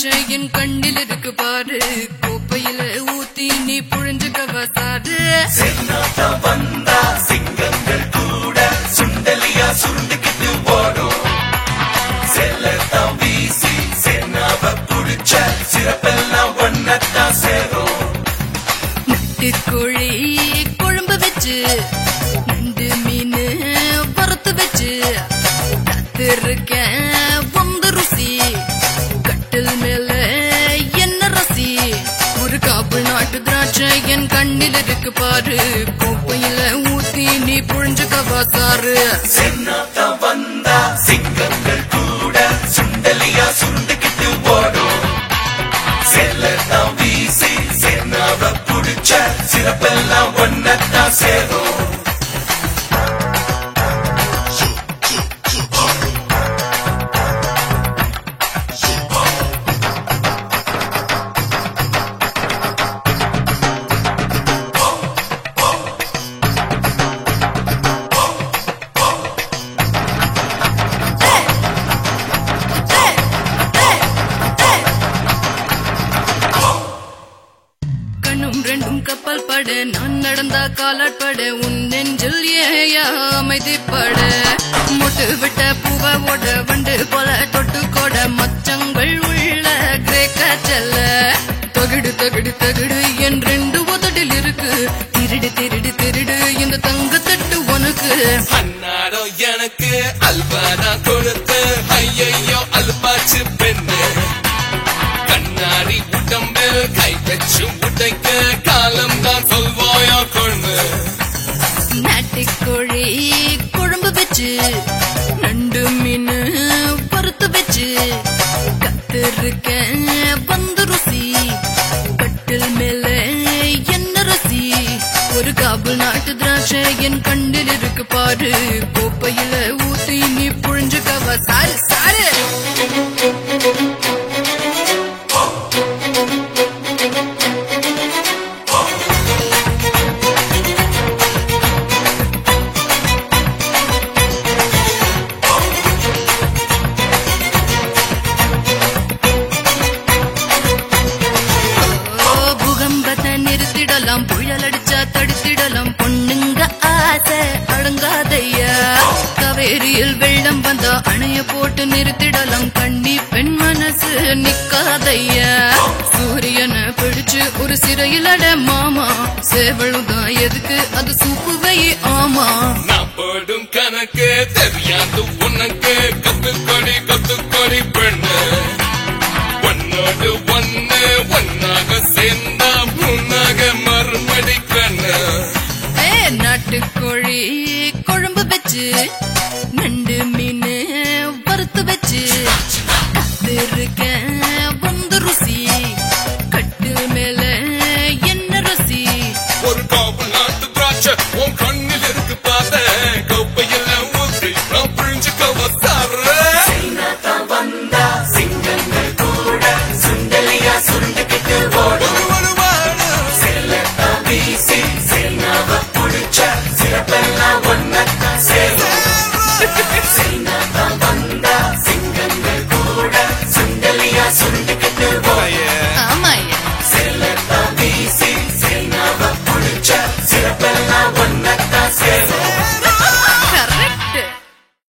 திராட்சை என் கண்ணில் இருக்கு பாரு, கோப்பையில ஊத்தி நீ புழிஞ்சுக்கவா சாரு. வந்தா சிங்கங்கள் கூட சுண்டலியா சுருண்டுக்கிட்டு ஓடும், செல்லத்தான் வீசி சென்னாவ புடிச்ச சிறப்பெல்லாம் ஒன்னத்தான் சேரும். நட்டுக்கோழி குழம்பு வச்சு நண்டு மீன் வறுத்து வச்சு காத்திருக்கேன் வந்து ருசி, கட்டில் மேல என்ன ரசி. ஒரு காப்பு நாட்டு திராட்சை என் கண்ணில் இருக்கு பாரு, கோப்பையில ஊத்தி நீ புழிஞ்சுக்கவா சாரு. சென்னாத்தான் வந்தா சிங்கங்கள் கூட சுண்டலியா சுருண்டுக்கிட்டு ஓடும், செல்லத்தான் வீசி சென்னாவ புடிச்ச சிறப்பெல்லாம் ஒன்னத்தான் சேரும். ரெண்டும் கப்பல் பட நான் நடந்தா காலாட்பட, உன் நெஞ்சில் ஏயா அமைதிப்பட. மொட்டு விட்ட பூவ ஓட வண்டு போல தொட்டு கொட, மச்சங்கள் உள்ள கிரேக்க செல்ல. தகுடு தகுடு தகுடு என் ரெண்டு உதடில் இருக்கு, திருடு திருடு திருடு இந்த தங்க தட்டு உனக்கு. அன்னாரோ எனக்கு அல்வாரா கொடுத்து ஐயோ அல்பாச்சு பெண்ணு, கண்ணாடி உடம்பில் கை வச்சு உடைக்க காலம் தான் சொல்வாயா கொண்டு. நாட்டுக்கோழி குழம்பு வச்சு நண்டு மீன் வறுத்து வச்சு கத்திருக்கேன் வந்து ருசி, கட்டில் மேல என்ன ரசி. ஒரு காபுல் நாட்டு திராட்சை என் கண்ணில் இருக்கு பாரு, கோப்பையில ஊத்தி நீ புழிஞ்சுக்கவா சாரு சாரு. நிறுத்திடலாம் புயல் அடிச்சா தடுத்திடலாம், பொண்ணுங்க ஆசை அடங்காதையா. காவேரியில் வெள்ளம் வந்தா அணைய போட்டு நிறுத்திடலாம், கண்ணி பெண் மனசு நிக்காதையா. சூரியனை பிடிச்சு ஒரு சிறையில் அட மாமா, சேவலுதான் எதுக்கு அது சூப்பு வை ஆமா. நான் போடும் கணக்கு தெரியாது உனக்கு, கத்துக்கொடி பெண்ணு, ஒன்னோடு ஒன்னு ஒன்னாக சேர்ந்தா முன்னாக மறுமடி கண்ணு. நாட்டுக்கோழி குழம்பு வச்சு நண்டு மீன் வறுத்து வச்சு காத்திருக்கேன்